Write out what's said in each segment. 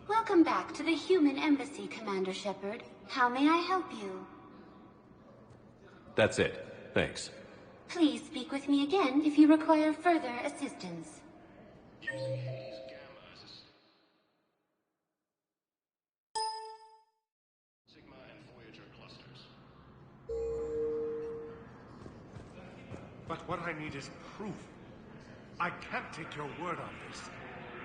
Welcome back to the human embassy, Commander Shepard. How may I help you? That's it. Thanks. Please speak with me again if you require further assistance. But what I need is proof. I can't take your word on this.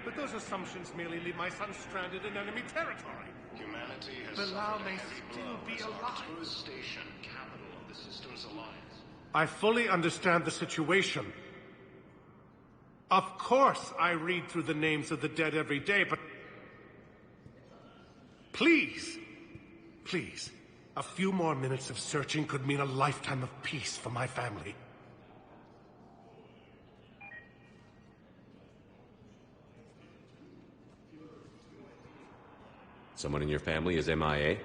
But those assumptions merely leave my son stranded in enemy territory. Humanity has Bilal suffered may heavy still blow be as alive. Arcturus Station, capital of the system's alliance. I fully understand the situation. Of course I read through the names of the dead every day, but... Please, please, a few more minutes of searching could mean a lifetime of peace for my family. Someone in your family is MIA?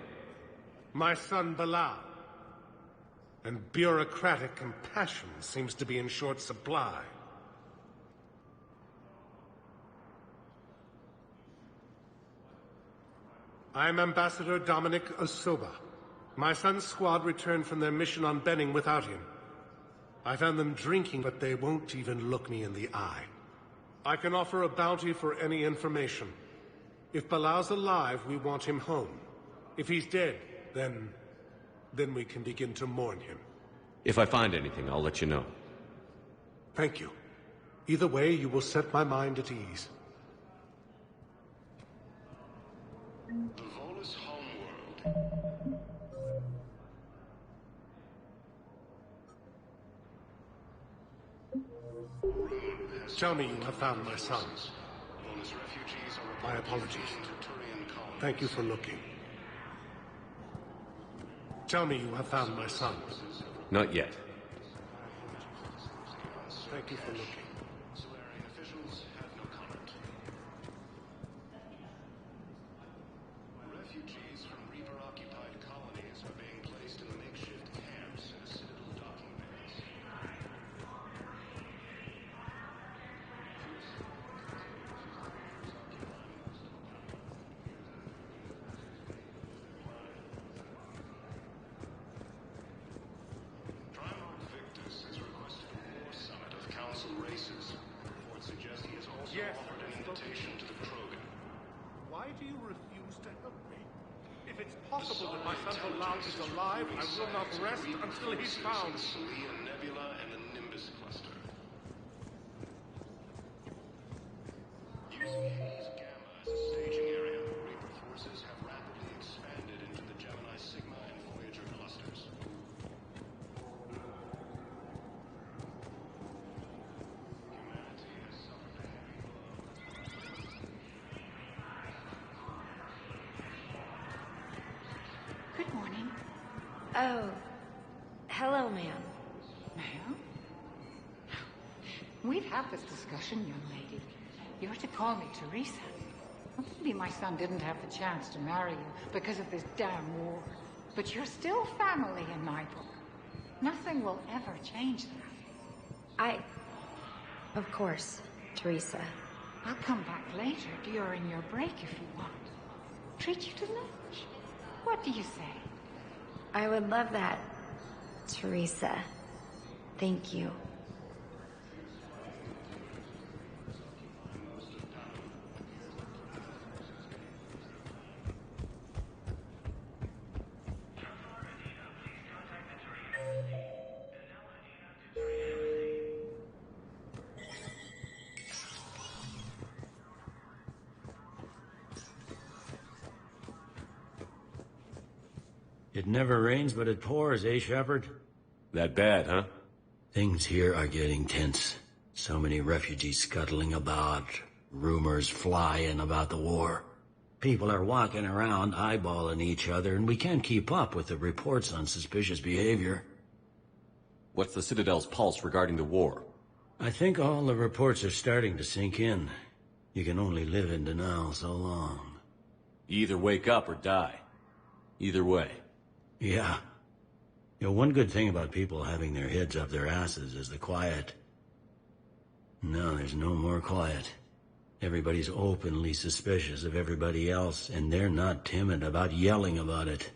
My son Bilal. And bureaucratic compassion seems to be in short supply. I'm Ambassador Dominic Osoba. My son's squad returned from their mission on Benning without him. I found them drinking, but they won't even look me in the eye. I can offer a bounty for any information. If Bilal's alive, we want him home. If he's dead, then we can begin to mourn him. If I find anything, I'll let you know. Thank you. Either way, you will set my mind at ease. The Volus homeworld. Tell me you have found my son. Volus refugees are My reported apologies. fleeing to Turian colonies. Thank you for looking. Tell me you have found my son. Not yet. Thank you for looking. Solarian officials have no comment. Refugees from Reaper-occupied colonies are being placed in makeshift camps in a Citadel docking base. Primarch Victus has requested a war summit of Council races. Reports suggest he has also Yes, offered an invitation to the Krogan. Why do you refuse to help me? If it's possible that my son Bilal is alive, I will not rest until he's found. The Celia Nebula and the Nimbus cluster. Using Haze Gamma as a staging area, Reaper forces have rapidly expanded into the Gemini Sigma and Voyager clusters. Humanity has suffered a heavy blow. Good morning. Oh, hello, ma'am. Ma'am? We've had this discussion, young lady. You're to call me Teresa. Maybe my son didn't have the chance to marry you because of this damn war. But you're still family in my book. Nothing will ever change that. Of course, Teresa. I'll come back later during your break if you want. Treat you to lunch. What do you say? I would love that, Teresa. Thank you. It never rains, but it pours, eh, Shepard? That bad, huh? Things here are getting tense. So many refugees scuttling about, rumors flying about the war. People are walking around eyeballing each other, and we can't keep up with the reports on suspicious behavior. What's the Citadel's pulse regarding the war? I think all the reports are starting to sink in. You can only live in denial so long. You either wake up or die. Either way. Yeah. You know, one good thing about people having their heads up their asses is the quiet. No, there's no more quiet. Everybody's openly suspicious of everybody else, and they're not timid about yelling about it.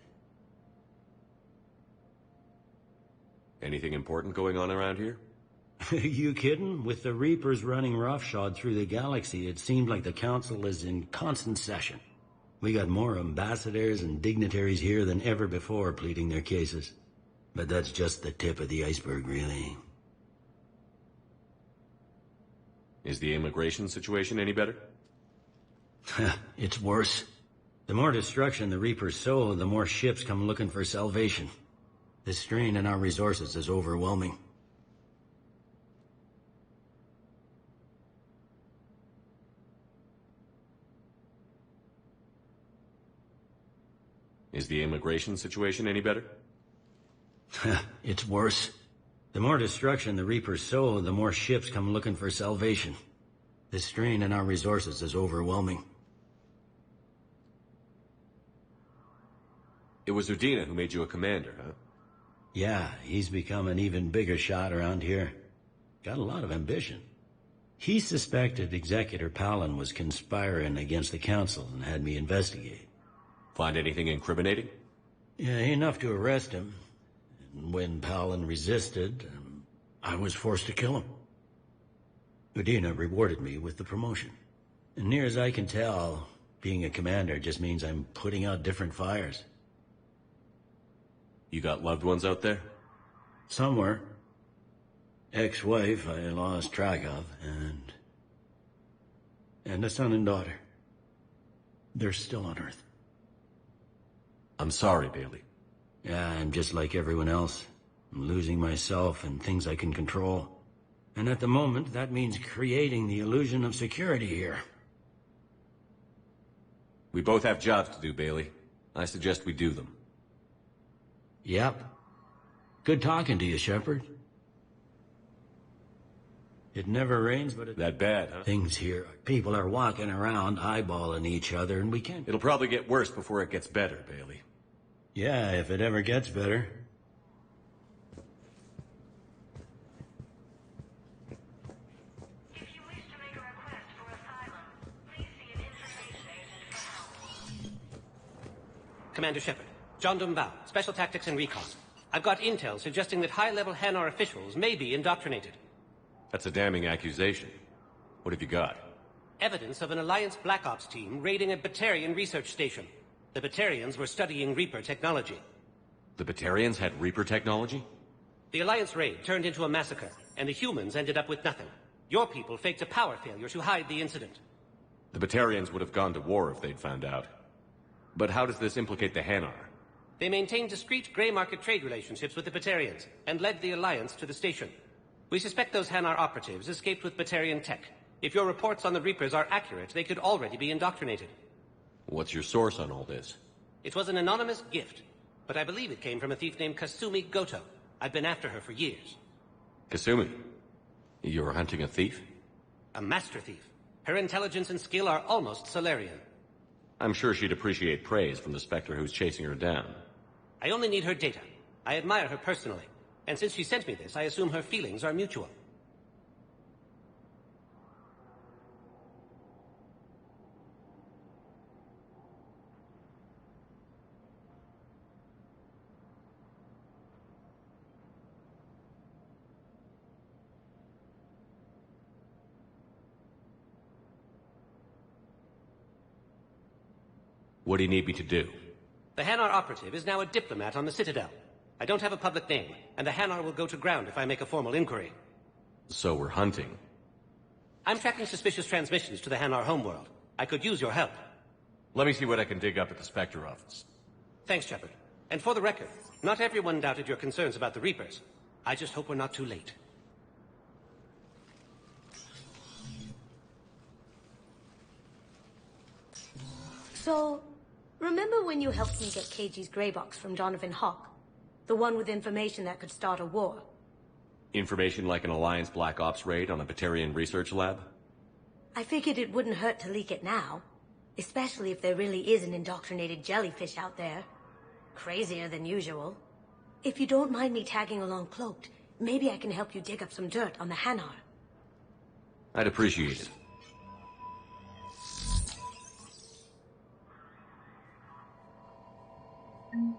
Anything important going on around here? You kidding? With the Reapers running roughshod through the galaxy, it seemed like the Council is in constant session. We got more ambassadors and dignitaries here than ever before pleading their cases. But that's just the tip of the iceberg, really. Is the immigration situation any better? It's worse. The more destruction the Reapers sow, the more ships come looking for salvation. The strain on our resources is overwhelming. Is the immigration situation any better? It's worse. The more destruction the Reapers sow, the more ships come looking for salvation. The strain on our resources is overwhelming. It was Udina who made you a commander, huh? Yeah, he's become an even bigger shot around here. Got a lot of ambition. He suspected Executor Palin was conspiring against the Council and had me investigate. Find anything incriminating? Yeah, enough to arrest him. And when Palin resisted, I was forced to kill him. Udina rewarded me with the promotion. And near as I can tell, being a commander just means I'm putting out different fires. You got loved ones out there? Somewhere. Ex-wife I lost track of, and a son and daughter. They're still on Earth. I'm sorry, Bailey. Yeah, I'm just like everyone else. I'm losing myself and things I can control. And at the moment, that means creating the illusion of security here. We both have jobs to do, Bailey. I suggest we do them. Yep. Good talking to you, Shepard. It never rains, but That bad, huh? things here. People are walking around, eyeballing each other, and we can't... It'll probably get worse before it gets better, Bailey. Yeah, if it ever gets better. If you wish to make a request for asylum, please see an information agent. Commander Shepard, John Dumbao, Special Tactics and Recon. I've got intel suggesting that high-level Hanar officials may be indoctrinated. That's a damning accusation. What have you got? Evidence of an Alliance Black Ops team raiding a Batarian research station. The Batarians were studying Reaper technology. The Batarians had Reaper technology? The Alliance raid turned into a massacre, and the humans ended up with nothing. Your people faked a power failure to hide the incident. The Batarians would have gone to war if they'd found out. But how does this implicate the Hanar? They maintained discreet gray market trade relationships with the Batarians, and led the Alliance to the station. We suspect those Hanar operatives escaped with Batarian tech. If your reports on the Reapers are accurate, they could already be indoctrinated. What's your source on all this? It was an anonymous gift, but I believe it came from a thief named Kasumi Goto. I've been after her for years. Kasumi? You're hunting a thief? A master thief. Her intelligence and skill are almost Solarian. I'm sure she'd appreciate praise from the Spectre who's chasing her down. I only need her data. I admire her personally, and since she sent me this, I assume her feelings are mutual. What do you need me to do? The Hanar operative is now a diplomat on the Citadel. I don't have a public name, and the Hanar will go to ground if I make a formal inquiry. So we're hunting. I'm tracking suspicious transmissions to the Hanar homeworld. I could use your help. Let me see what I can dig up at the Spectre office. Thanks, Shepard. And for the record, not everyone doubted your concerns about the Reapers. I just hope we're not too late. So, remember when you helped me get KG's grey box from Donovan Hawk? The one with information that could start a war? Information like an Alliance Black Ops raid on a Batarian research lab? I figured it wouldn't hurt to leak it now. Especially if there really is an indoctrinated jellyfish out there. Crazier than usual. If you don't mind me tagging along cloaked, maybe I can help you dig up some dirt on the Hanar. I'd appreciate it. An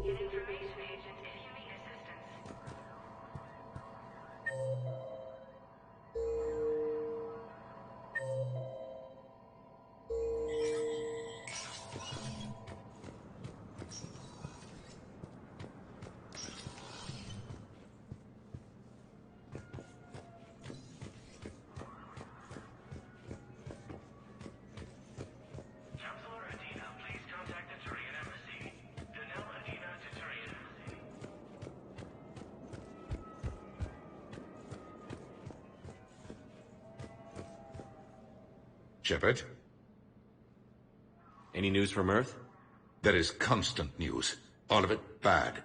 information agent if you need assistance. Counselor Adina, please contact the Turian Embassy. Danelle Adina to Turian Embassy. Shepard? Any news from Earth? There is constant news. All of it bad.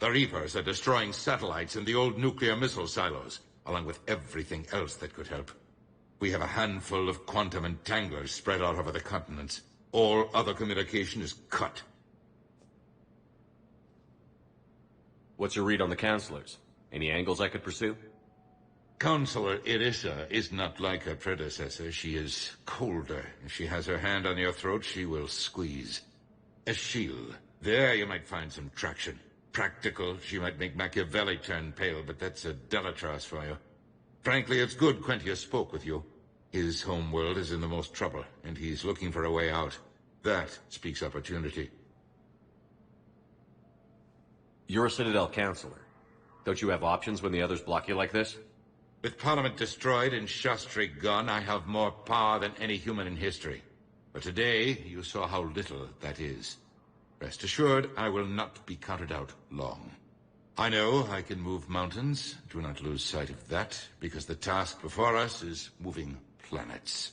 The Reapers are destroying satellites and the old nuclear missile silos, along with everything else that could help. We have a handful of quantum entanglers spread out over the continents. All other communication is cut. What's your read on the counselors? Any angles I could pursue? Counselor Irissa is not like her predecessor. She is colder. If she has her hand on your throat, she will squeeze. Eschil, there you might find some traction. Practical, she might make Machiavelli turn pale, but that's a Delatras for you. Frankly, it's good Quentius spoke with you. His home world is in the most trouble, and he's looking for a way out. That speaks opportunity. You're a Citadel counselor. Don't you have options when the others block you like this? With Parliament destroyed and Shastri gone, I have more power than any human in history. But today, you saw how little that is. Rest assured, I will not be counted out long. I know I can move mountains. Do not lose sight of that, because the task before us is moving planets.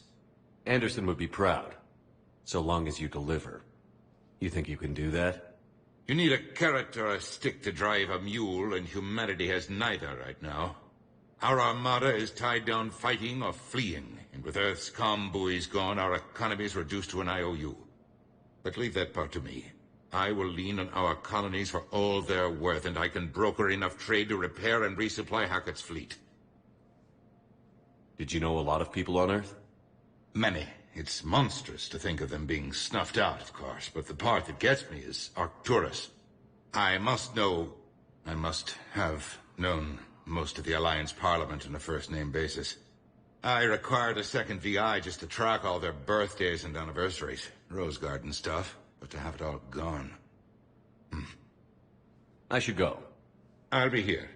Anderson would be proud, so long as you deliver. You think you can do that? You need a carrot or a stick to drive a mule, and humanity has neither right now. Our armada is tied down fighting or fleeing, and with Earth's comm buoys gone, our economy is reduced to an IOU. But leave that part to me. I will lean on our colonies for all they're worth, and I can broker enough trade to repair and resupply Hackett's fleet. Did you know a lot of people on Earth? Many. It's monstrous to think of them being snuffed out, of course, but the part that gets me is Arcturus. I must have known most of the Alliance Parliament on a first-name basis. I required a second VI just to track all their birthdays and anniversaries. Rose Garden stuff, but to have it all gone. I should go. I'll be here.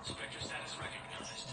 Spectre status recognized.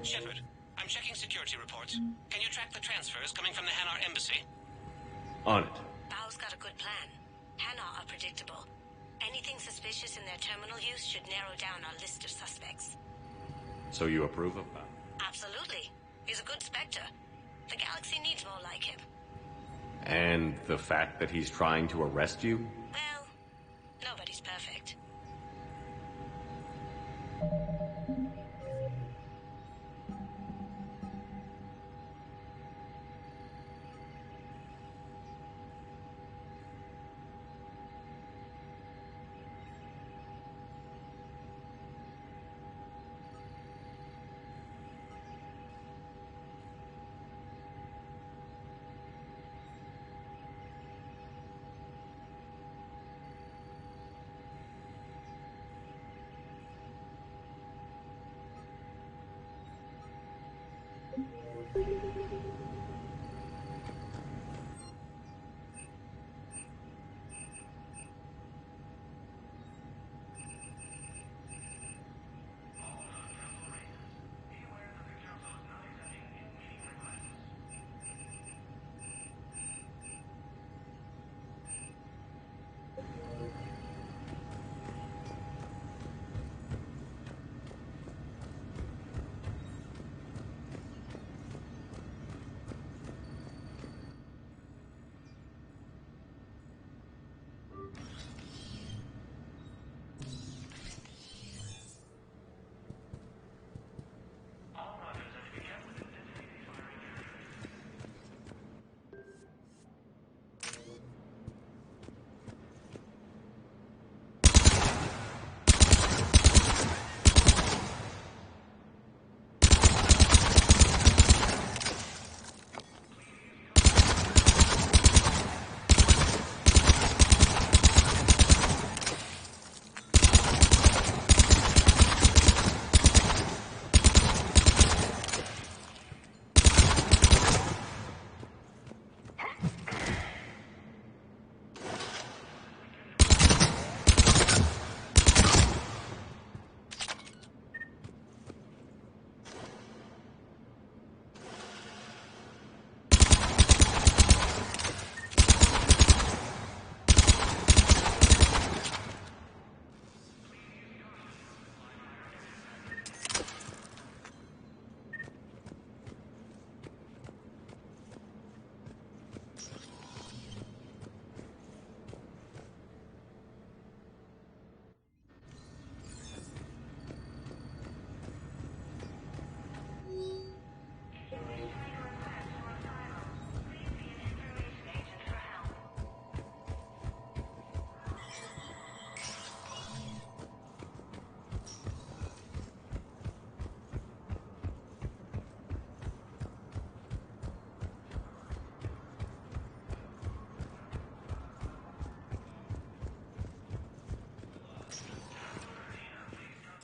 Shepard, I'm checking security reports. Can you track the transfers coming from the Hanar embassy? On it. Bao's got a good plan. Hanar are predictable. Anything suspicious in their terminal use should narrow down our list of suspects. So you approve of that? Absolutely. He's a good Spectre. The galaxy needs more like him. And the fact that he's trying to arrest you? Well, nobody's perfect.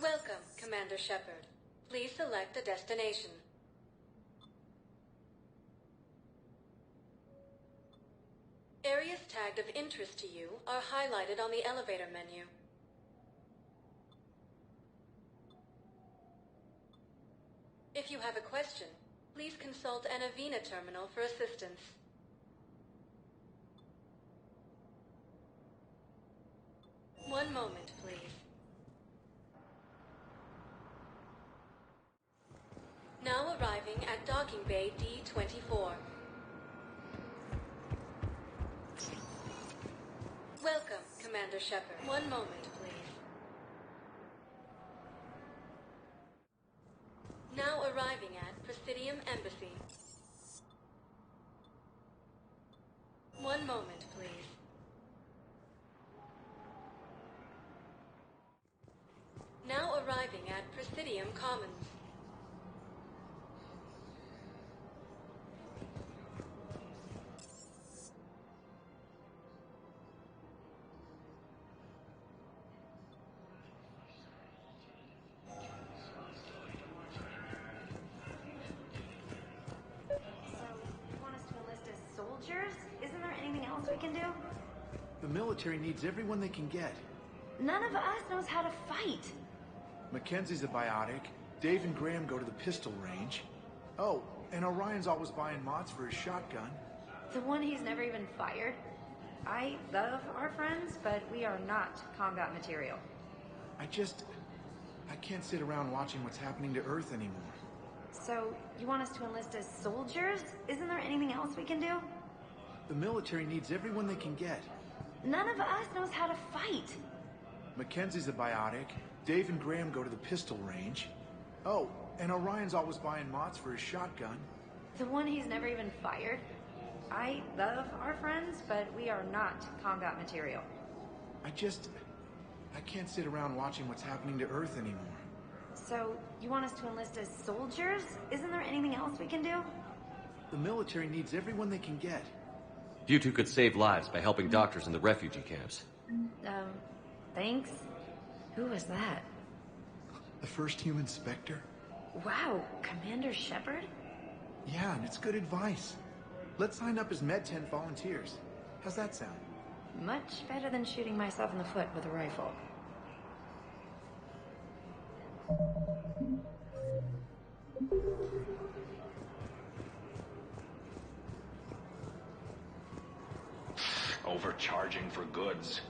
Welcome, Commander Shepard. Please select a destination. Areas tagged of interest to you are highlighted on the elevator menu. If you have a question, please consult an Avena terminal for assistance. One moment, please. Now arriving at Docking Bay D-24. Welcome, Commander Shepard. One moment, please. Now arriving at Presidium Embassy. One moment, please. Now arriving at Presidium Commons. Isn't there anything else we can do? The military needs everyone they can get. None of us knows how to fight. Mackenzie's a biotic. Dave and Graham go to the pistol range. Oh, and Orion's always buying mods for his shotgun. The one he's never even fired. I love our friends, but we are not combat material. I can't sit around watching what's happening to Earth anymore. So, you want us to enlist as soldiers? Isn't there anything else we can do? The military needs everyone they can get. None of us knows how to fight. Mackenzie's a biotic. Dave and Graham go to the pistol range. Oh, and Orion's always buying mods for his shotgun. The one he's never even fired. I love our friends, but we are not combat material. I can't sit around watching what's happening to Earth anymore. So, you want us to enlist as soldiers? Isn't there anything else we can do? The military needs everyone they can get. You two could save lives by helping doctors in the refugee camps. Thanks. Who was that? The first human Spectre? Wow, Commander Shepard? Yeah, and it's good advice. Let's sign up as Med 10 volunteers. How's that sound? Much better than shooting myself in the foot with a rifle. Overcharging for goods,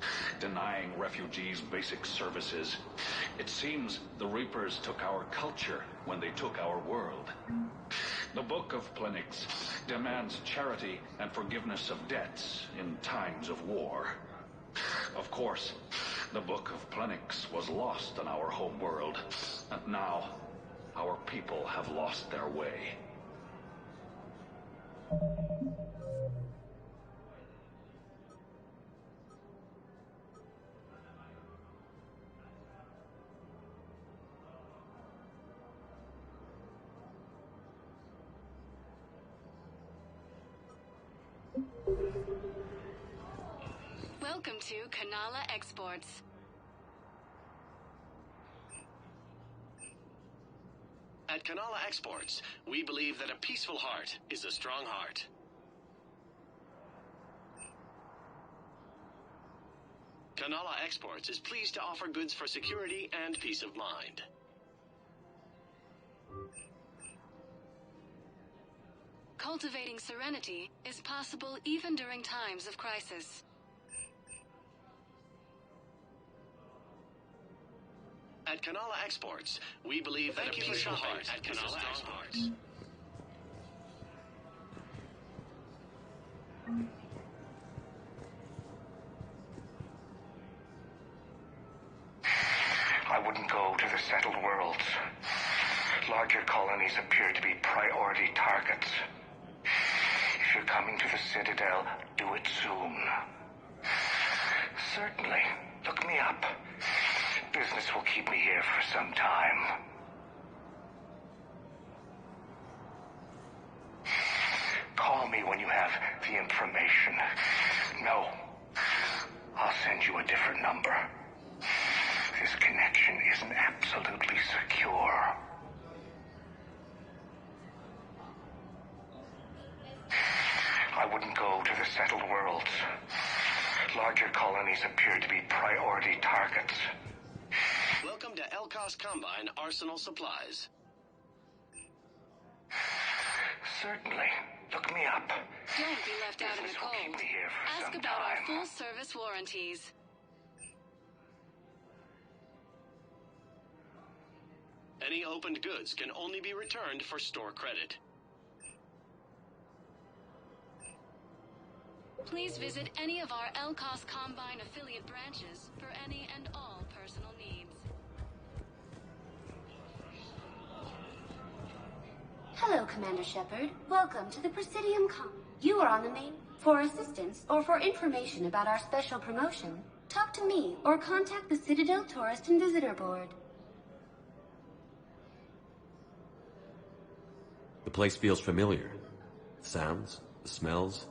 denying refugees basic services. It seems the Reapers took our culture when they took our world. The Book of Plenix demands charity and forgiveness of debts in times of war. Of course, the Book of Plenix was lost in our home world, and now our people have lost their way. Welcome to Kanala Exports. At Kanala Exports, we believe that a peaceful heart is a strong heart. Kanala Exports is pleased to offer goods for security and peace of mind. Cultivating serenity is possible even during times of crisis. At Kanala Exports, we believe that a peaceful heart at Kanala Exports. I wouldn't go to the settled worlds. Larger colonies appear to be priority targets. If you're coming to the Citadel, do it soon. Certainly. Look me up. Business will keep me here for some time. Call me when you have the information. No. I'll send you a different number. This connection isn't absolutely secure. I wouldn't go to the settled worlds. Larger colonies appear to be priority targets. Welcome to Elkos Combine Arsenal Supplies. Certainly. Look me up. Don't be left out in the cold. Ask about our full-service warranties. Any opened goods can only be returned for store credit. Please visit any of our Elkos Combine affiliate branches for any and all personal needs. Hello, Commander Shepard. Welcome to the Presidium You are on the main. For assistance or for information about our special promotion, talk to me or contact the Citadel Tourist and Visitor Board. The place feels familiar. The sounds, the smells.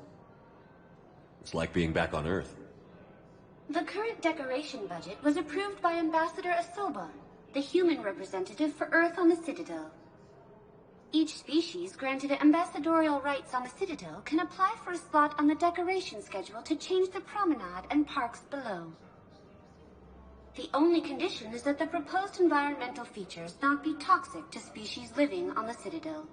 It's like being back on Earth. The current decoration budget was approved by Ambassador Asoba, the human representative for Earth on the Citadel. Each species granted ambassadorial rights on the Citadel can apply for a slot on the decoration schedule to change the promenade and parks below. The only condition is that the proposed environmental features not be toxic to species living on the Citadel.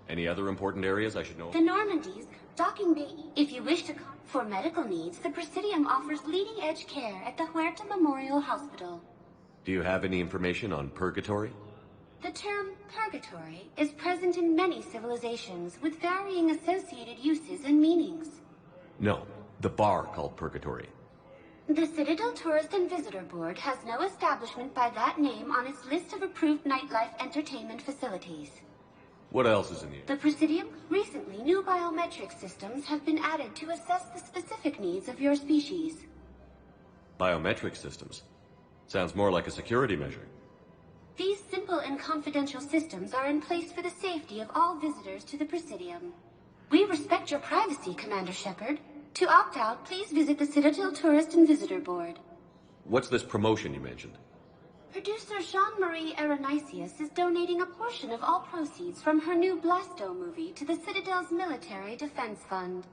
Any other important areas I should know? The Normandy's docking bay. If you wish to for medical needs, the Presidium offers leading-edge care at the Huerta Memorial Hospital. Do you have any information on purgatory? The term purgatory is present in many civilizations with varying associated uses and meanings. No, the bar called purgatory. The Citadel Tourist and Visitor Board has no establishment by that name on its list of approved nightlife entertainment facilities. What else is in here? The Presidium, recently new biometric systems have been added to assess the specific needs of your species. Biometric systems? Sounds more like a security measure. These simple and confidential systems are in place for the safety of all visitors to the Presidium. We respect your privacy, Commander Shepard. To opt out, please visit the Citadel Tourist and Visitor Board. What's this promotion you mentioned? Producer Jean-Marie Aronisius is donating a portion of all proceeds from her new Blasto movie to the Citadel's Military Defense Fund.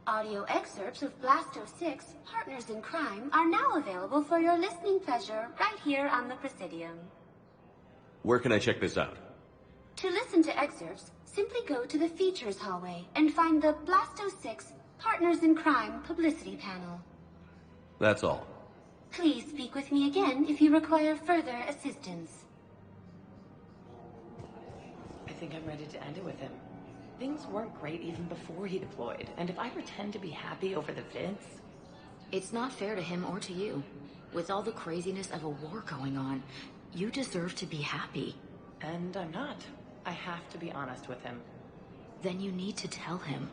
Audio excerpts of Blasto 6, Partners in Crime, are now available for your listening pleasure right here on the Presidium. Where can I check this out? To listen to excerpts, simply go to the Features hallway and find the Blasto 6, Partners in Crime publicity panel. That's all. Please speak with me again if you require further assistance. I think I'm ready to end it with him. Things weren't great even before he deployed, and if I pretend to be happy over the vids... It's not fair to him or to you. With all the craziness of a war going on, you deserve to be happy. And I'm not. I have to be honest with him. Then you need to tell him.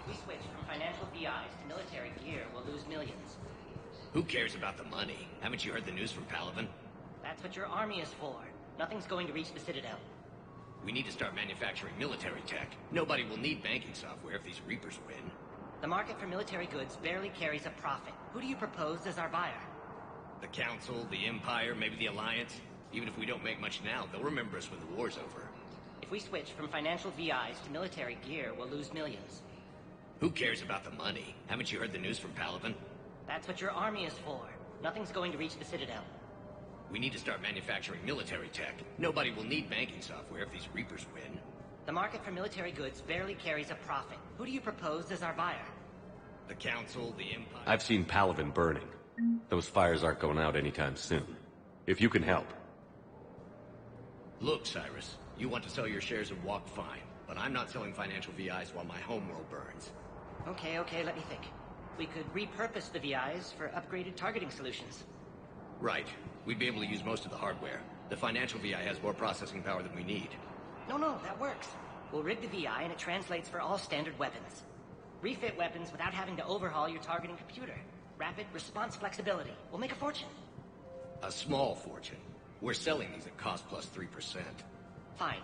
If we switch from financial VIs to military gear, we'll lose millions. Who cares about the money? Haven't you heard the news from Palaven? That's what your army is for. Nothing's going to reach the Citadel. We need to start manufacturing military tech. Nobody will need banking software if these Reapers win. The market for military goods barely carries a profit. Who do you propose as our buyer? The Council, the Empire, maybe the Alliance. Even if we don't make much now, they'll remember us when the war's over. If we switch from financial VIs to military gear, we'll lose millions. Who cares about the money? Haven't you heard the news from Palaven? That's what your army is for. Nothing's going to reach the Citadel. We need to start manufacturing military tech. Nobody will need banking software if these Reapers win. The market for military goods barely carries a profit. Who do you propose as our buyer? The Council, the Empire... I've seen Palaven burning. Those fires aren't going out anytime soon. If you can help. Look, Cyrus, you want to sell your shares of Walk, fine. But I'm not selling financial VIs while my homeworld burns. Okay, let me think. We could repurpose the VIs for upgraded targeting solutions. Right. We'd be able to use most of the hardware. The financial VI has more processing power than we need. No, that works. We'll rig the VI and it translates for all standard weapons. Refit weapons without having to overhaul your targeting computer. Rapid response flexibility. We'll make a fortune. A small fortune. We're selling these at cost plus 3%. Fine.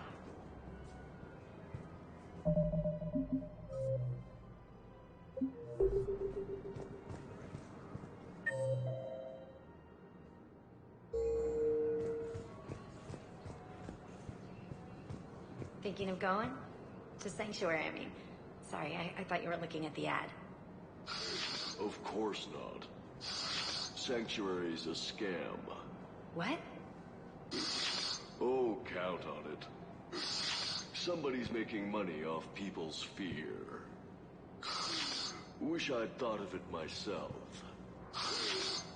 Thinking of going? To Sanctuary, I mean. Sorry, I thought you were looking at the ad. Of course not. Sanctuary's a scam. What? Oh, count on it. Somebody's making money off people's fear. Wish I'd thought of it myself.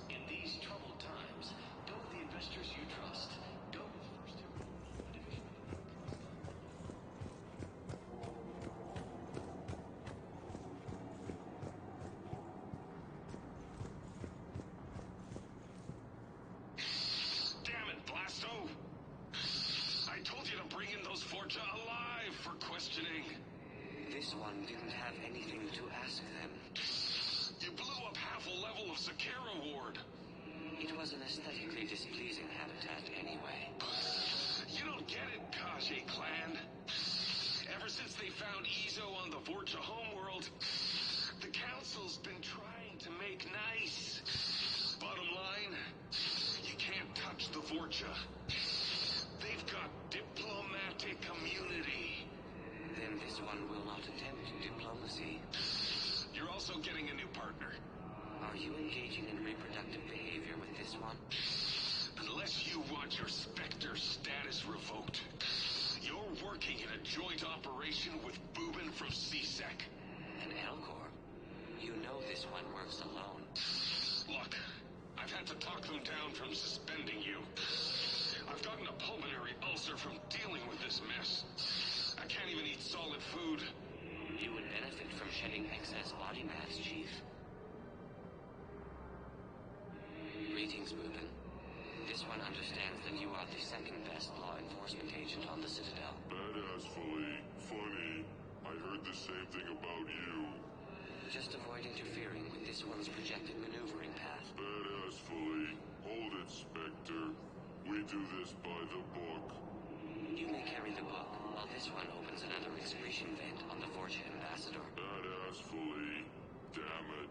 In these troubled times, go with the investors you trust. Go first. Damn it, Blasto! I told you to bring in those Forja alive for questioning. This one didn't have anything to ask them. You blew up half a level of Sakara Ward. It was an aesthetically displeasing habitat anyway. You don't get it, Kaji clan. Ever since they found Izo on the Vorcha homeworld, the Council's been trying to make nice. Bottom line, you can't touch the Vorcha. They've got diplomatic immunity. Then this one will not attempt diplomacy. You're also getting a new partner. Are you engaging in reproductive behavior with this one? Unless you want your Spectre status revoked, you're working in a joint operation with Boobin from CSEC. And Elcor? You know this one works alone. Look, I've had to talk them down from suspending you. I've gotten a pulmonary ulcer from dealing with this mess. I can't even eat solid food. You would benefit from shedding excess body mass, Chief. Greetings, Boobin. This one understands that you are the second best law enforcement agent on the Citadel. Badassfully funny. I heard the same thing about you. Just avoid interfering with this one's projected maneuvering path. Badassfully. Hold it, Spectre. We do this by the book. You may carry the book, while this one opens another excretion vent on the Fortune Ambassador. Badassfully. Damn it.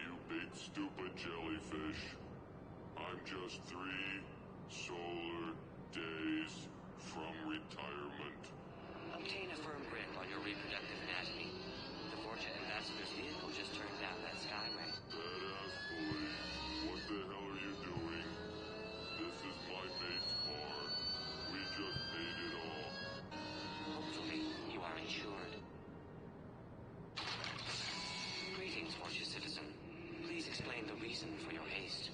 You big stupid jellyfish. I'm just 3 solar days from retirement. Obtain a firm grip on your reproductive anatomy. The Fortune Ambassador's vehicle just turned down that skyway. Badassfully. What the hell are you doing? This is my mate's car. We just paid it off. Hopefully, you are insured. Greetings, Fortune citizen. Please explain the reason for your haste.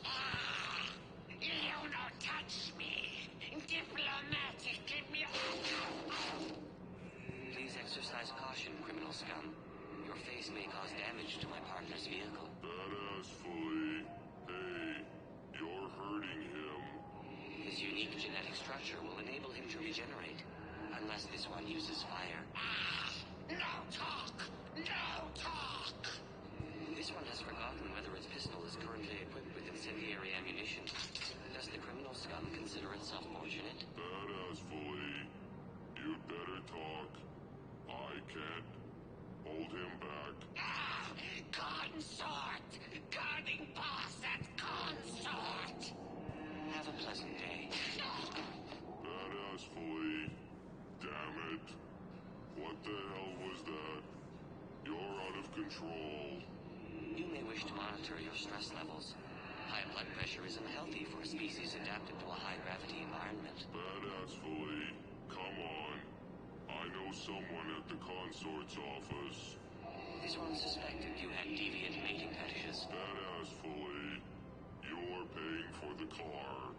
You not touch me! Diplomatic! Please exercise caution, criminal scum. Your face may cause damage to my partner's vehicle. Badassfully. Hey, you're hurting him. His unique genetic structure will enable him to regenerate, unless this one uses fire. No talk! No talk! This one has forgotten whether its pistol is currently equipped with incendiary ammunition. Does the criminal scum consider itself fortunate? Badassfully. You'd better talk. I can't hold him back. Consort! Guarding boss at consort! Have a pleasant day. Badassfully. Damn it. What the hell was that? You're out of control. You may wish to monitor your stress levels. High blood pressure is unhealthy for a species adapted to a high-gravity environment. Badassfully. Come on. I know someone at the consort's office. This one suspected you had deviant mating fetishes. Badassfully. You're paying for the car.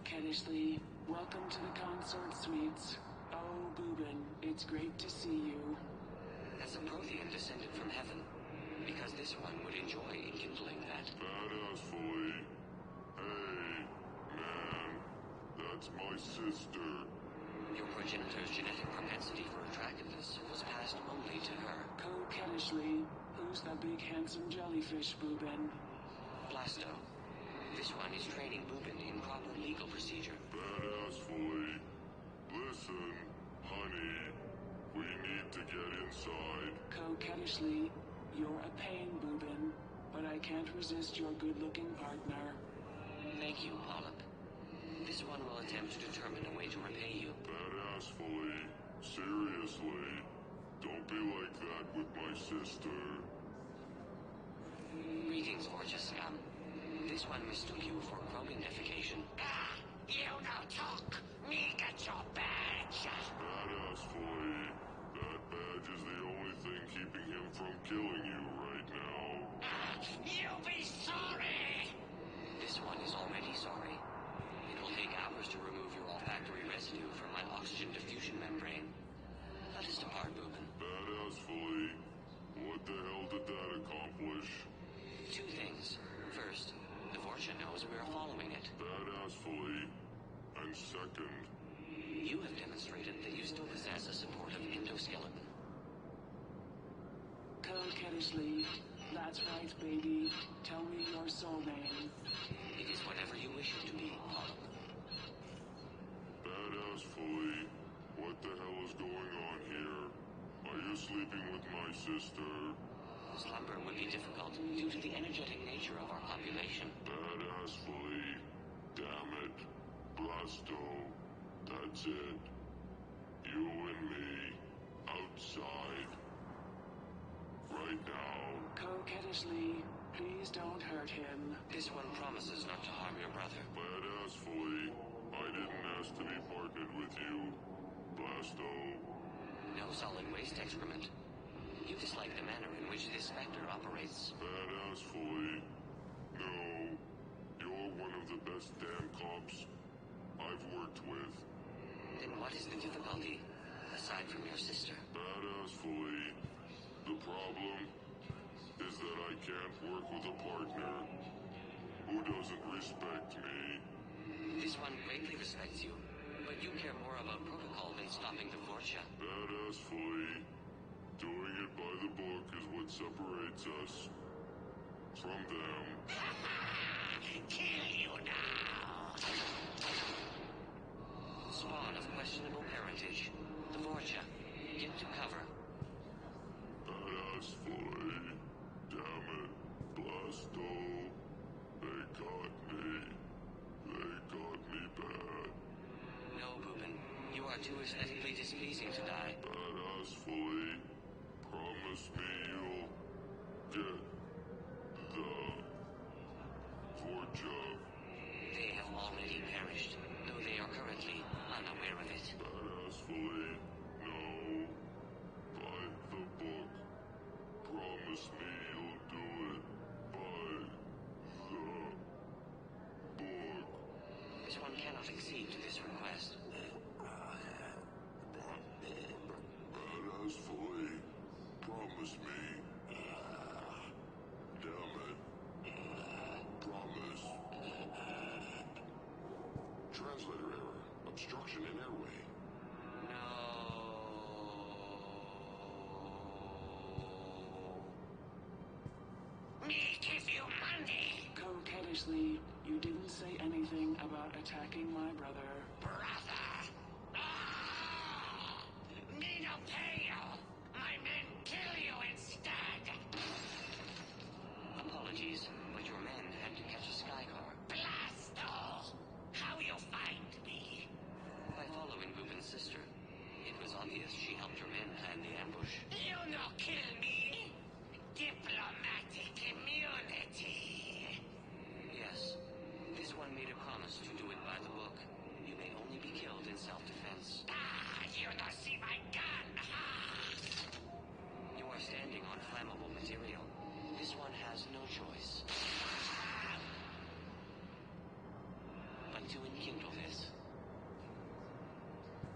Kennishley, welcome to the Consort Suites. Oh, Boobin, it's great to see you. As a Prothean descended from heaven, because this one would enjoy enkindling that. Badassfully. Hey, man, that's my sister. Your progenitor's genetic propensity for attractiveness was passed only to her. Kennishley, who's the big handsome jellyfish, Boobin? Blasto. This one is training Boobin in proper legal procedure. Badassfully. Listen, honey, we need to get inside. Kennishley, you're a pain, Boobin, but I can't resist your good-looking partner. Thank you, Polyp. This one will attempt to determine a way to repay you. Badassfully. Seriously. Don't be like that with my sister. Greetings, Fortune scum. This one mistook you for chromignification. You no talk! Me get your badge! Badassfully. That badge is the only thing keeping him from killing you right now. You'll be sorry! This one is already sorry. It will take hours to remove your olfactory residue from my oxygen diffusion membrane. Let us depart, Boobin. Badassfully. What the hell did that accomplish? 2 things. First, the Fortune knows we are following it. Badassfully. And second, you have demonstrated that you still possess a supportive endoskeleton. Kennishley, that's right, baby. Tell me your soul name. It is whatever you wish it to be, Polyp. Badassfully. What the hell is going on here? Are you sleeping with my sister? Slumber would be difficult due to the energetic nature of our population. Badassfully. Damn it. Blasto. That's it. You and me. Outside. Right now. Kennishley, please don't hurt him. This one promises not to harm your brother. Badassfully. I didn't ask to be partnered with you. Blasto. No solid waste excrement. You dislike the manner in which this specter operates. Badassfully. No. You're one of the best damn cops I've worked with. Then what is the difficulty, aside from your sister? Badassfully. The problem is that I can't work with a partner who doesn't respect me. This one greatly respects you, but you care more about protocol than stopping the Fortune. Badassfully. Doing it by the book is what separates us from them. Kill you now! Spawn of questionable parentage. The Vorcha. Get to cover. Badass fully. Damn it. Blasto. They got me. They got me bad. No, Boobin. You are too aesthetically displeasing to die. Badass fully. Promise me you'll get the Vorcha. They have already perished, though they are currently unaware of it. Badass fully. No. By the book. Promise me you'll do it. By the book. This one cannot accede to this request. Badass fully. Promise me. Damn it. Promise. Translator error. Obstruction in airway. Me give you money. Coquettishly, you didn't say anything about attacking my brother. Brother. Me no pay you. My men kill you instead. Apologies, but your men had to catch a sky car. Blasto. How you find me? By following Boobin's sister. It was obvious she helped her men plan the ambush. You no kill me. Diplomatic immunity. Yes. This one made a promise to do it by the book. You may only be killed in self-defense. You no see my gun, You are standing on flammable material. This one has no choice but to enkindle this.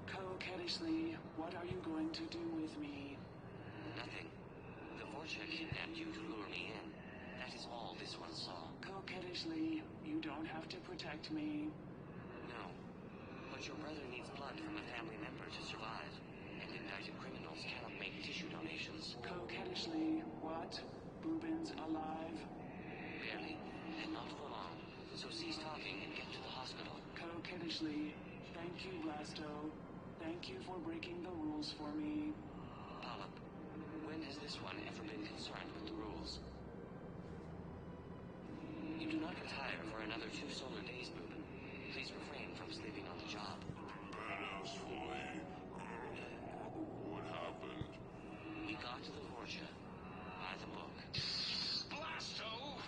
Coquettishly, what are you going to do with me? Nothing. The Vorcha kidnapped you to lure me in. That is all this one saw. Coquettishly, you don't have to protect me. No. But your brother needs blood from a family member to survive. And indicted criminals cannot make tissue donations. Coquettishly, what? Boobin's alive? Barely. And not for long. So cease talking and get to the hospital. Coquettishly, thank you, Blasto. Thank you for breaking the rules for me. Polyp, when has this one ever been concerned with the rules? You do not retire for another 2 solar days, Boobin. Please refrain from sleeping on the job. Badass fully. What happened? We got to the Vorcha. By the book. Blasto!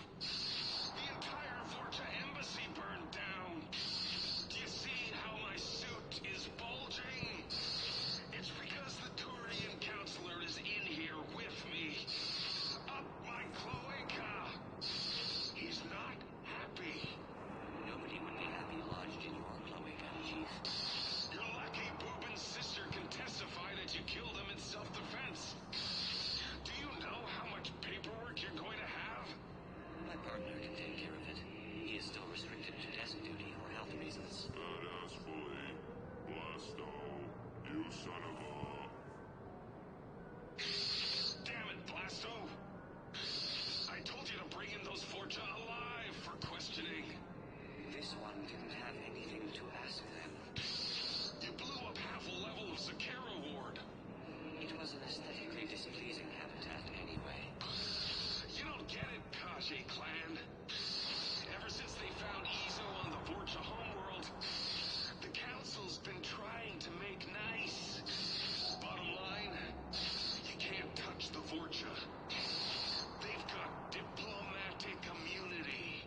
The entire Vorcha embassy burned down. Do you see how my suit is bulging? It's because the Turian counselor is in here with me. Up my cloaca. He's not happy. Nobody would be happy lodged in your cloaca, Chief. You're lucky Boobin's sister can testify that you killed him in self-defense. Do you know how much paperwork you're going to have? My partner can take care of it. He is still restricted to desk duty for health reasons. Badass fully. Blasto. You son of a... Damn it, Blasto! I told you to bring in those Vorcha alive for questioning. This one didn't have anything to ask them. You blew up half a level of Zakera Ward. It was an aesthetically displeasing habitat anyway. You don't get it, Kaji clan. Ever since they found Izo on the Vorcha homeworld, the Council's been trying to make nice. Bottom line, you can't touch the Vorcha. They've got diplomatic immunity.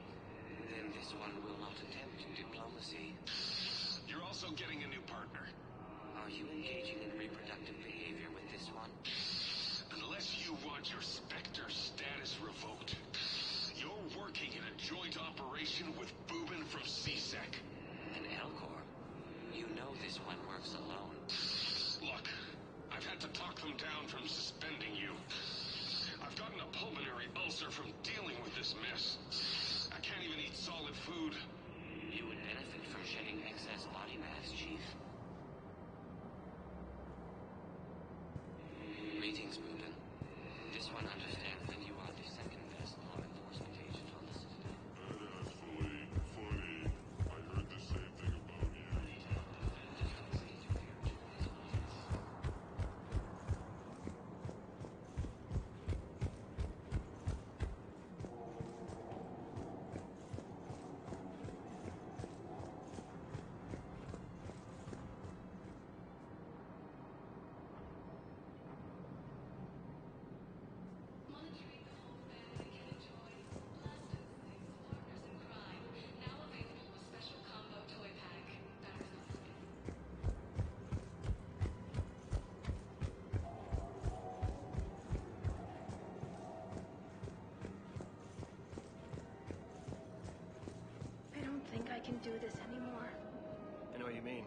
Then this one will not attempt diplomacy. You're also getting a new partner. Are you engaging in reproductive behavior with this one? Unless you want your Spectre status revoked, you're working in a joint operation with Boobin from CSEC. An Elcor? You know this one works alone. Look, I've had to talk them down from suspending you. I've gotten a pulmonary ulcer from dealing with this mess. I can't even eat solid food. You would benefit from shedding excess body mass, Chief. Greetings, Boobin. This one understands that you are the second best law enforcement agent on the Citadel. Badass fully. Funny. I heard the shouldn't do this anymore. I know what you mean.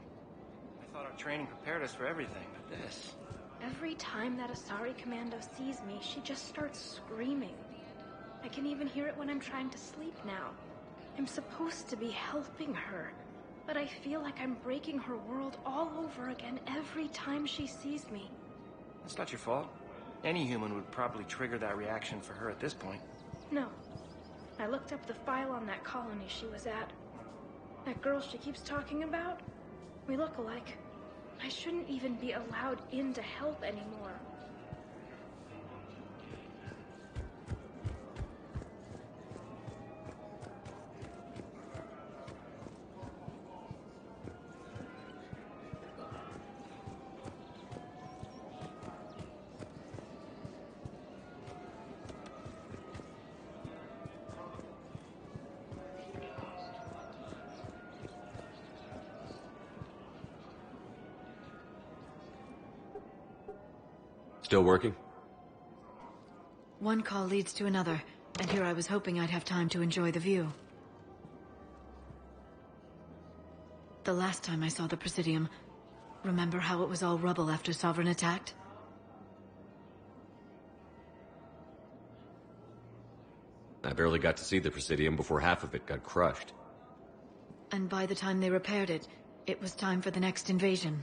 I thought our training prepared us for everything, but this... Every time that Asari Commando sees me, she just starts screaming. I can even hear it when I'm trying to sleep now. I'm supposed to be helping her, but I feel like I'm breaking her world all over again every time she sees me. That's not your fault. Any human would probably trigger that reaction for her at this point. No. I looked up the file on that colony she was at. That girl she keeps talking about? We look alike. I shouldn't even be allowed in to help anymore. Still working? One call leads to another, and here I was hoping I'd have time to enjoy the view. The last time I saw the Presidium, remember how it was all rubble after Sovereign attacked? I barely got to see the Presidium before half of it got crushed. And by the time they repaired it, it was time for the next invasion.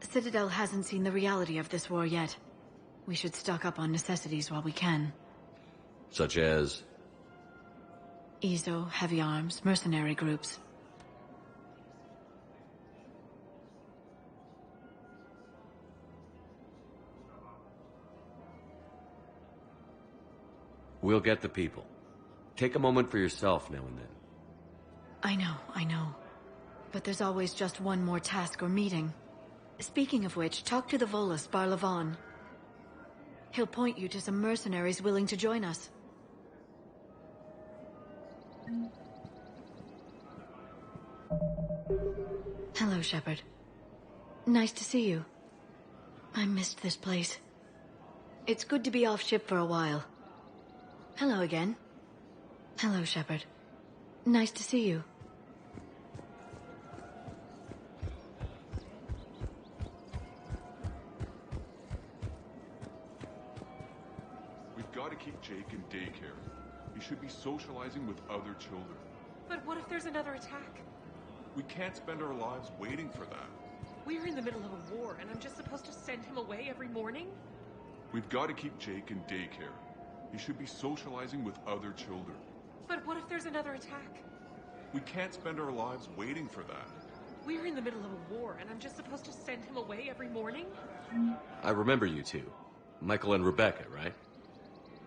Citadel hasn't seen the reality of this war yet. We should stock up on necessities while we can. Such as? EZO, heavy arms, mercenary groups. We'll get the people. Take a moment for yourself now and then. I know. But there's always just one more task or meeting. Speaking of which, talk to the Volus, Barlavan. He'll point you to some mercenaries willing to join us. Hello, Shepard. Nice to see you. I missed this place. It's good to be off ship for a while. Hello again. Hello, Shepard. Nice to see you. We've got to keep Jake in daycare. He should be socializing with other children. But what if there's another attack? We can't spend our lives waiting for that. We're in the middle of a war, and I'm just supposed to send him away every morning? We've got to keep Jake in daycare. He should be socializing with other children. But what if there's another attack? We can't spend our lives waiting for that. We're in the middle of a war, and I'm just supposed to send him away every morning? I remember you two. Michael and Rebecca, right?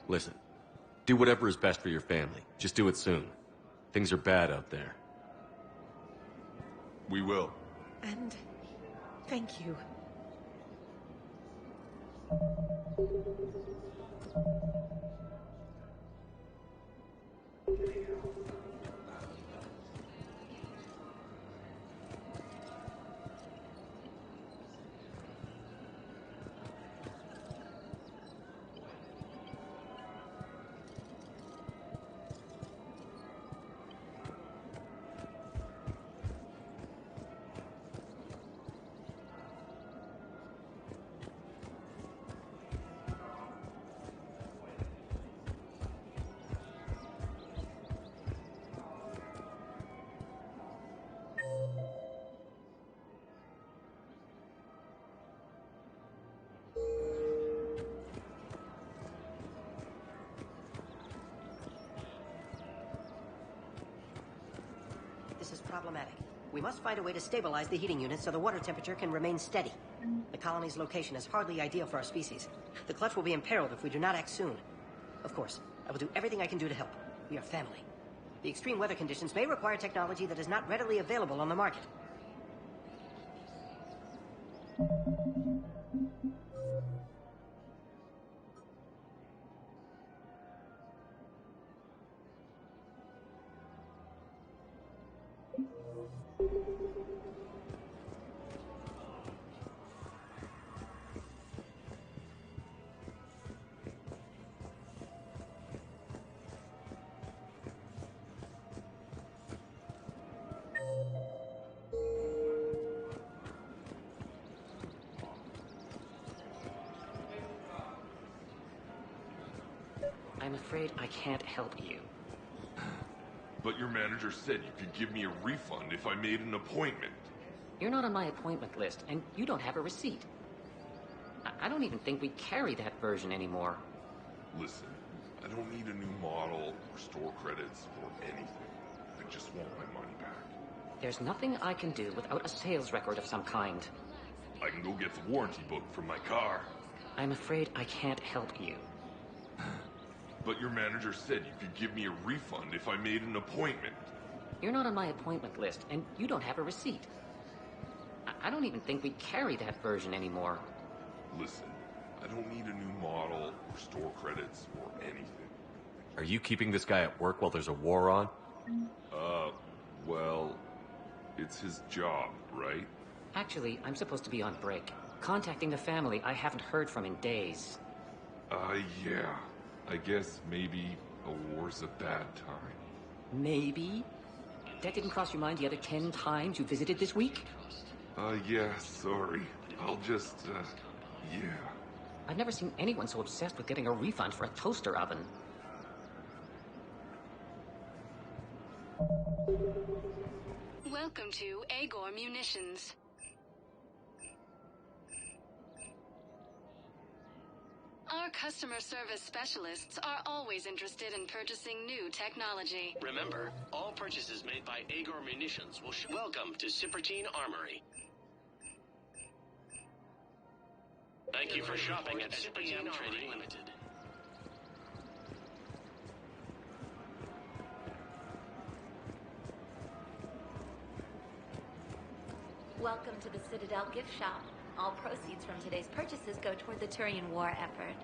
Listen, do whatever is best for your family. Just do it soon. Things are bad out there. We will. And thank you. This is problematic. We must find a way to stabilize the heating unit so the water temperature can remain steady. The colony's location is hardly ideal for our species. The clutch will be imperiled if we do not act soon. Of course, I will do everything I can do to help. We are family. The extreme weather conditions may require technology that is not readily available on the market. I'm afraid I can't help you. But your manager said you could give me a refund if I made an appointment. You're not on my appointment list, and you don't have a receipt. I don't even think we carry that version anymore. Listen, I don't need a new model or store credits or anything. I just want my money back. There's nothing I can do without a sales record of some kind. I can go get the warranty book from my car. I'm afraid I can't help you. But your manager said you could give me a refund if I made an appointment. You're not on my appointment list, and you don't have a receipt. I don't even think we carry that version anymore. Listen, I don't need a new model or store credits or anything. Are you keeping this guy at work while there's a war on? Well, it's his job, right? Actually, I'm supposed to be on break. Contacting the family I haven't heard from in days. Yeah. I guess maybe a war's a bad time. Maybe? That didn't cross your mind the other 10 times you visited this week? Yeah, sorry. I'll just, yeah. I've never seen anyone so obsessed with getting a refund for a toaster oven. Welcome to Agor Munitions. Our customer service specialists are always interested in purchasing new technology. Remember, all purchases made by Agor Munitions will welcome to Cyprotine Armory. Thank you for shopping at Cyprotine Trading Limited. Welcome to the Citadel gift shop. All proceeds from today's purchases go toward the Turian war effort.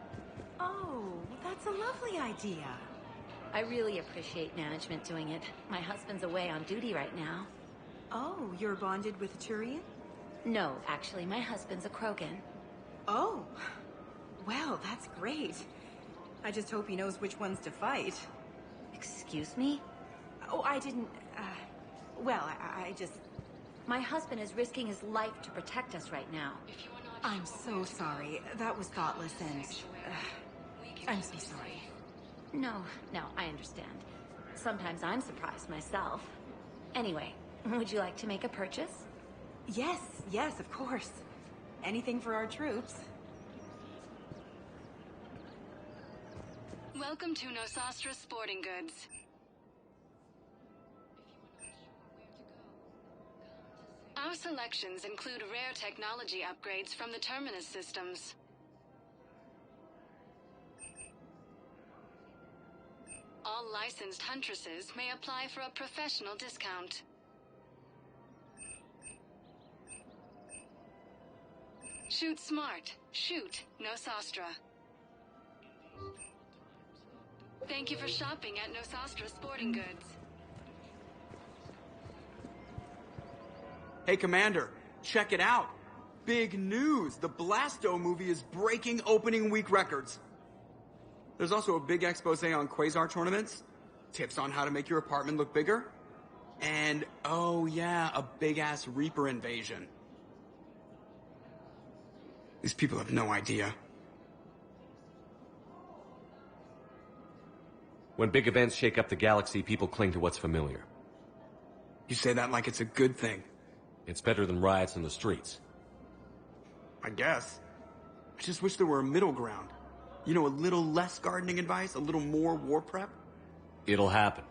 Oh, that's a lovely idea. I really appreciate management doing it. My husband's away on duty right now. Oh, you're bonded with a Turian? No, actually, my husband's a Krogan. Oh, well, that's great. I just hope he knows which ones to fight. Excuse me? Oh, I didn't, well, I just... My husband is risking his life to protect us right now. I'm so sorry. That was thoughtless and... I'm so sorry. No, I understand. Sometimes I'm surprised myself. Anyway, would you like to make a purchase? Yes, of course. Anything for our troops. Welcome to Nosastra Sporting Goods. Our selections include rare technology upgrades from the Terminus systems. All licensed huntresses may apply for a professional discount. Shoot smart. Shoot Nosastra. Thank you for shopping at Nosastra Sporting Goods. Hey, Commander, check it out. Big news! The Blasto movie is breaking opening week records. There's also a big expose on Quasar tournaments, tips on how to make your apartment look bigger, and, oh yeah, a big-ass Reaper invasion. These people have no idea. When big events shake up the galaxy, people cling to what's familiar. You say that like it's a good thing. It's better than riots in the streets. I guess. I just wish there were a middle ground. You know, a little less gardening advice, a little more war prep. It'll happen.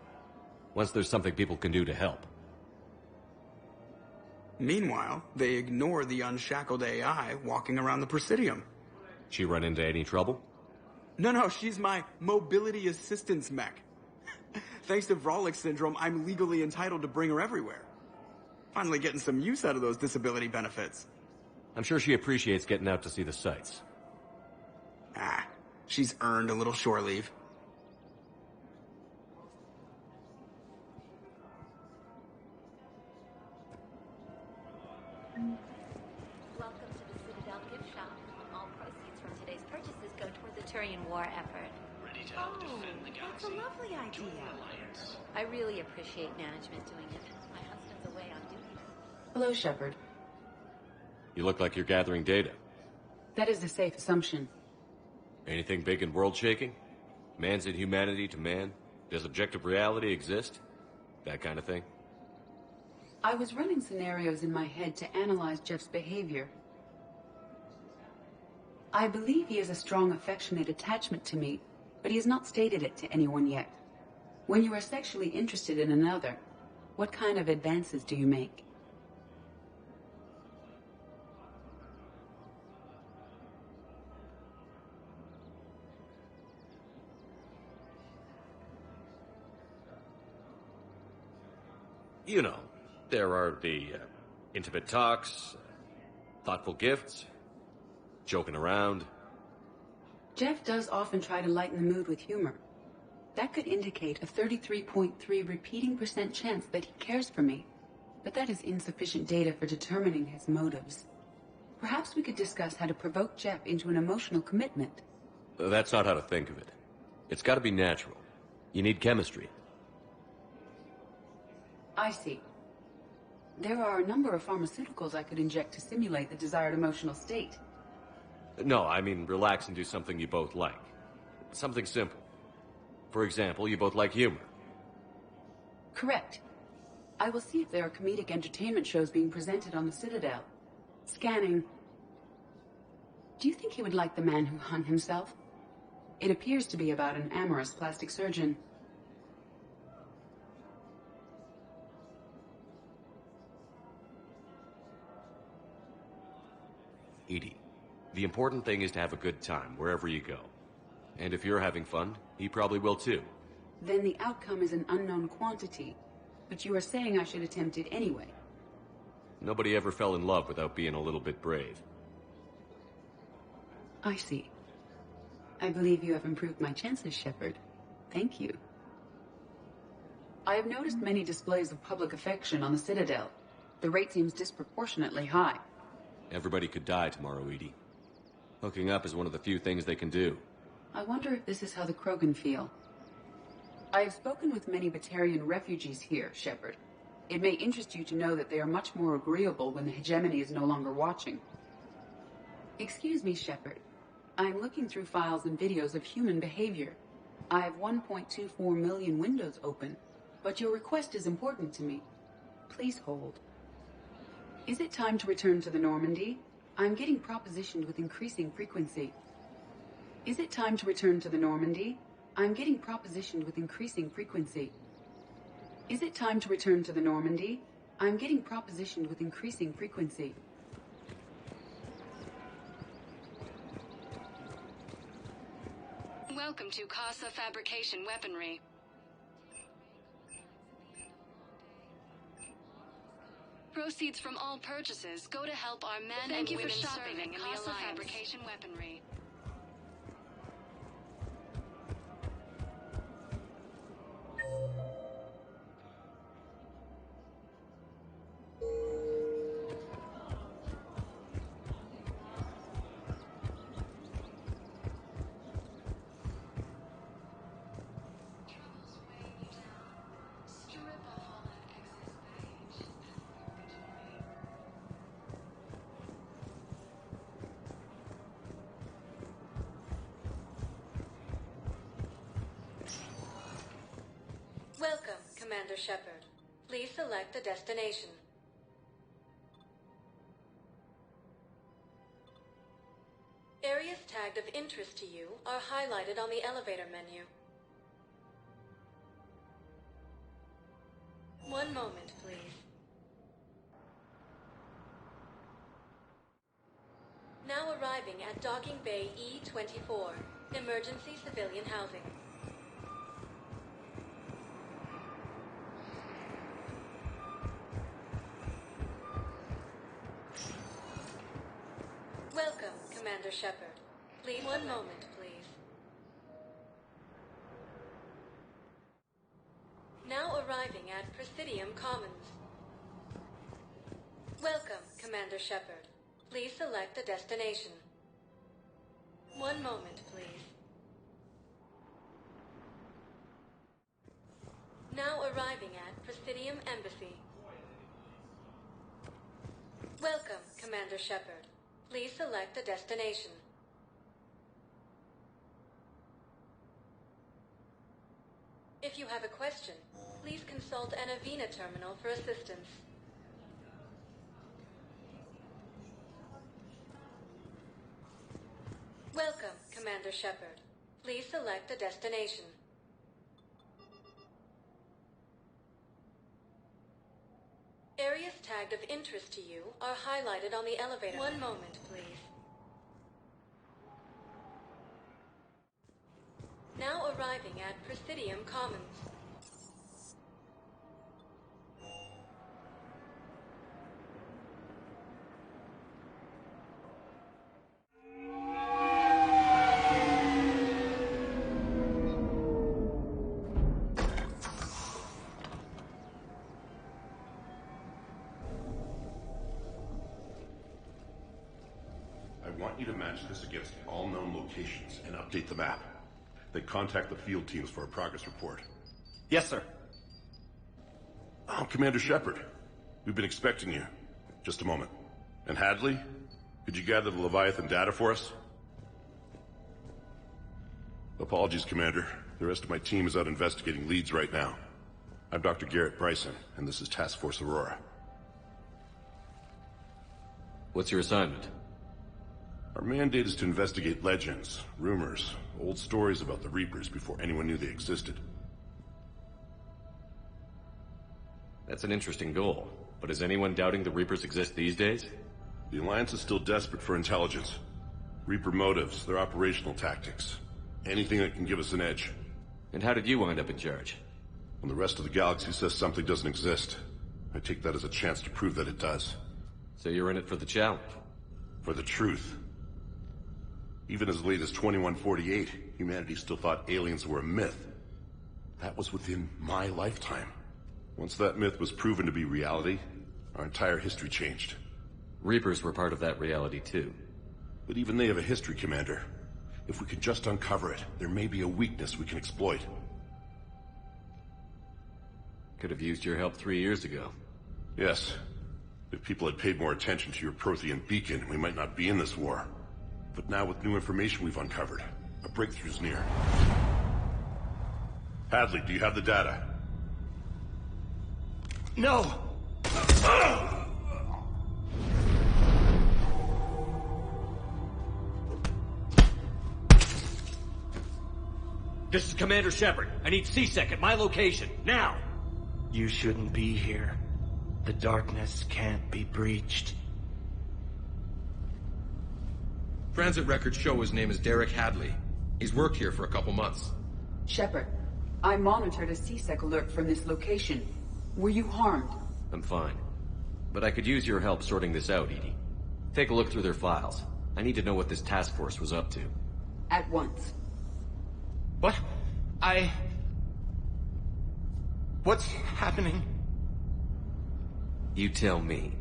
Once there's something people can do to help. Meanwhile, they ignore the unshackled AI walking around the Presidium. She run into any trouble? No, she's my mobility assistance mech. Thanks to Vrolic syndrome, I'm legally entitled to bring her everywhere. Finally getting some use out of those disability benefits. I'm sure she appreciates getting out to see the sights. She's earned a little shore leave. Welcome to the Citadel gift shop. All proceeds from today's purchases go toward the Turian war effort. Ready to help defend the galaxy? That's a lovely idea. I really appreciate management doing it. My husband's away on duty. Hello, Shepard. You look like you're gathering data. That is a safe assumption. Anything big and world-shaking? Man's inhumanity to man? Does objective reality exist? That kind of thing? I was running scenarios in my head to analyze Jeff's behavior. I believe he has a strong affectionate attachment to me, but he has not stated it to anyone yet. When you are sexually interested in another, what kind of advances do you make? You know, there are the intimate talks, thoughtful gifts, joking around. Jeff does often try to lighten the mood with humor. That could indicate a 33.3 repeating % chance that he cares for me. But that is insufficient data for determining his motives. Perhaps we could discuss how to provoke Jeff into an emotional commitment. That's not how to think of it. It's gotta be natural. You need chemistry. I see. There are a number of pharmaceuticals I could inject to simulate the desired emotional state. No, I mean relax and do something you both like. Something simple. For example, you both like humor. Correct. I will see if there are comedic entertainment shows being presented on the Citadel. Scanning. Do you think he would like The Man Who Hung Himself? It appears to be about an amorous plastic surgeon. Edie, the important thing is to have a good time wherever you go. And if you're having fun, he probably will too. Then the outcome is an unknown quantity. But you are saying I should attempt it anyway. Nobody ever fell in love without being a little bit brave. I see. I believe you have improved my chances, Shepard. Thank you. I have noticed many displays of public affection on the Citadel. The rate seems disproportionately high. Everybody could die tomorrow, Edie. Hooking up is one of the few things they can do. I wonder if this is how the Krogan feel. I have spoken with many Batarian refugees here, Shepard. It may interest you to know that they are much more agreeable when the hegemony is no longer watching. Excuse me, Shepard. I am looking through files and videos of human behavior. I have 1.24 million windows open, but your request is important to me. Please hold. Is it time to return to the Normandy? I'm getting propositioned with increasing frequency. Is it time to return to the Normandy? I'm getting propositioned with increasing frequency. Is it time to return to the Normandy? I'm getting propositioned with increasing frequency. Welcome to Casa Fabrication Weaponry. Proceeds from all purchases go to help our men and women serving in the Casa Fabrication Weaponry. Welcome, Commander Shepard. Please select a destination. Areas tagged of interest to you are highlighted on the elevator menu. One moment, please. Now arriving at Docking Bay E-24, Emergency Civilian Housing. Welcome, Commander Shepard. Please, one moment, please. Now arriving at Presidium Commons. Welcome, Commander Shepard. Please select a destination. One moment, please. Now arriving at Presidium Embassy. Welcome, Commander Shepard. Please select a destination. If you have a question, please consult an Avena terminal for assistance. Welcome, Commander Shepard. Please select a destination. Areas tagged of interest to you are highlighted on the elevator. One moment, please. Now arriving at Presidium Commons. I want you to match this against all known locations and update the map. Then contact the field teams for a progress report. Yes, sir. Oh, Commander Shepard. We've been expecting you. Just a moment. And Hadley? Could you gather the Leviathan data for us? Apologies, Commander. The rest of my team is out investigating leads right now. I'm Dr. Garrett Bryson, and this is Task Force Aurora. What's your assignment? Our mandate is to investigate legends, rumors, old stories about the Reapers before anyone knew they existed. That's an interesting goal, but is anyone doubting the Reapers exist these days? The Alliance is still desperate for intelligence. Reaper motives, their operational tactics. Anything that can give us an edge. And how did you wind up in charge? When the rest of the galaxy says something doesn't exist, I take that as a chance to prove that it does. So you're in it for the challenge? For the truth. Even as late as 2148, humanity still thought aliens were a myth. That was within my lifetime. Once that myth was proven to be reality, our entire history changed. Reapers were part of that reality too. But even they have a history, Commander. If we could just uncover it, there may be a weakness we can exploit. Could have used your help 3 years ago. Yes. If people had paid more attention to your Prothean beacon, we might not be in this war. But now with new information we've uncovered, a breakthrough's near. Hadley, do you have the data? No! This is Commander Shepard. I need C-Sec at my location, now! You shouldn't be here. The darkness can't be breached. Transit records show his name is Derek Hadley. He's worked here for a couple months. Shepard, I monitored a C-Sec alert from this location. Were you harmed? I'm fine. But I could use your help sorting this out, EDI. Take a look through their files. I need to know what this task force was up to. At once. What? What's happening? You tell me.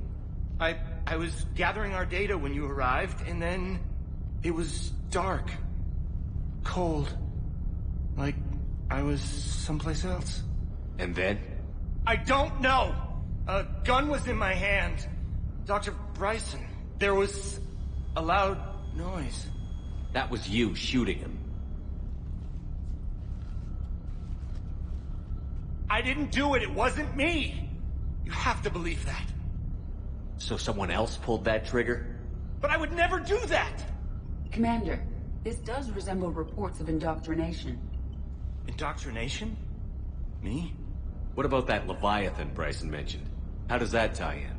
I was gathering our data when you arrived, and then it was dark. Cold. Like I was someplace else. And then? I don't know! A gun was in my hand. Dr. Bryson, there was a loud noise. That was you shooting him. I didn't do it, it wasn't me! You have to believe that. So someone else pulled that trigger? But I would never do that! Commander, this does resemble reports of indoctrination. Indoctrination? Me? What about that Leviathan Bryson mentioned? How does that tie in?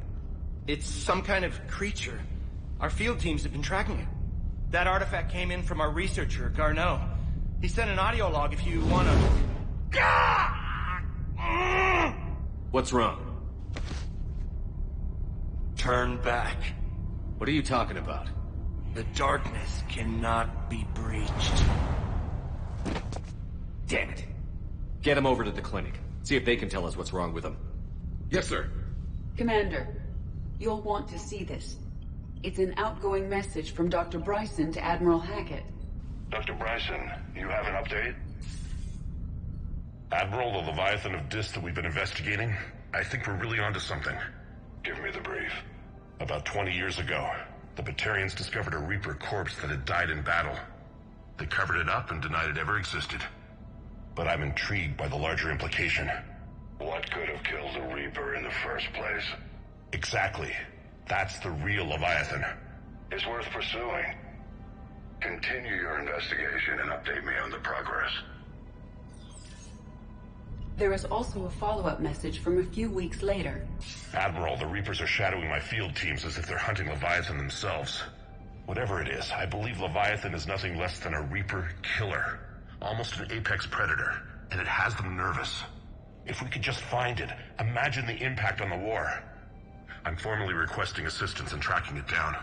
It's some kind of creature. Our field teams have been tracking it. That artifact came in from our researcher, Garneau. He sent an audio log if you wanna... What's wrong? Turn back. What are you talking about? The darkness cannot be breached. Damn it. Get him over to the clinic. See if they can tell us what's wrong with him. Yes, sir. Commander, you'll want to see this. It's an outgoing message from Dr. Bryson to Admiral Hackett. Dr. Bryson, you have an update? Admiral, the Leviathan of Dis that we've been investigating, I think we're really onto something. Give me the brief. About 20 years ago, the Batarians discovered a Reaper corpse that had died in battle. They covered it up and denied it ever existed. but I'm intrigued by the larger implication. What could have killed the Reaper in the first place? Exactly. That's the real Leviathan. It's worth pursuing. Continue your investigation and update me on the progress. There is also a follow-up message from a few weeks later. Admiral, the Reapers are shadowing my field teams as if they're hunting Leviathan themselves. Whatever it is, I believe Leviathan is nothing less than a Reaper killer. Almost an apex predator, and it has them nervous. If we could just find it, imagine the impact on the war. I'm formally requesting assistance in tracking it down.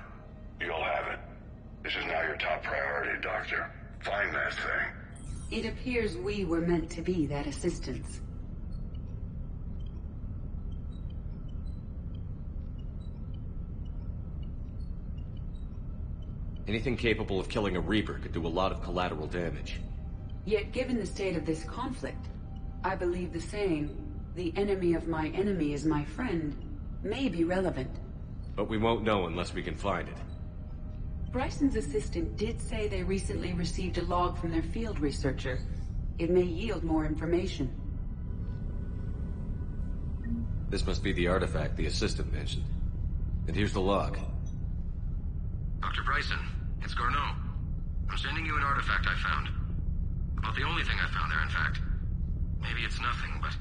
You'll have it. This is now your top priority, Doctor. Find that thing. It appears we were meant to be that assistance. Anything capable of killing a Reaper could do a lot of collateral damage. Yet given the state of this conflict, I believe the saying, "The enemy of my enemy is my friend," may be relevant. But we won't know unless we can find it. Bryson's assistant did say they recently received a log from their field researcher. It may yield more information. This must be the artifact the assistant mentioned. And here's the log. Dr. Bryson, it's Garneau. I'm sending you an artifact I found. About the only thing I found there, in fact. Maybe it's nothing, but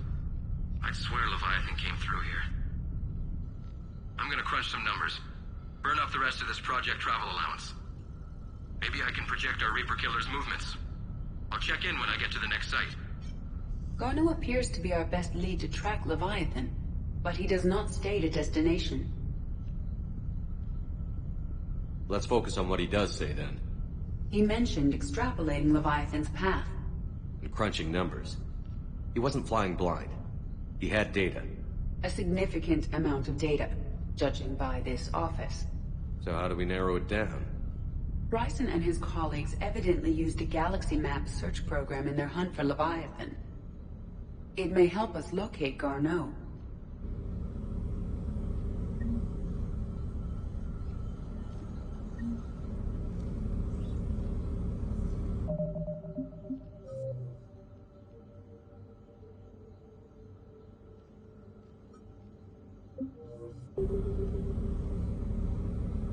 I'd swear Leviathan came through here. I'm gonna crunch some numbers. Burn off the rest of this project travel allowance. Maybe I can project our Reaper killer's movements. I'll check in when I get to the next site. Garneau appears to be our best lead to track Leviathan, but he does not state a destination. Let's focus on what he does say, then. He mentioned extrapolating Leviathan's path. And crunching numbers. He wasn't flying blind. He had data. A significant amount of data, judging by this office. So how do we narrow it down? Bryson and his colleagues evidently used a galaxy map search program in their hunt for Leviathan. It may help us locate Garneau.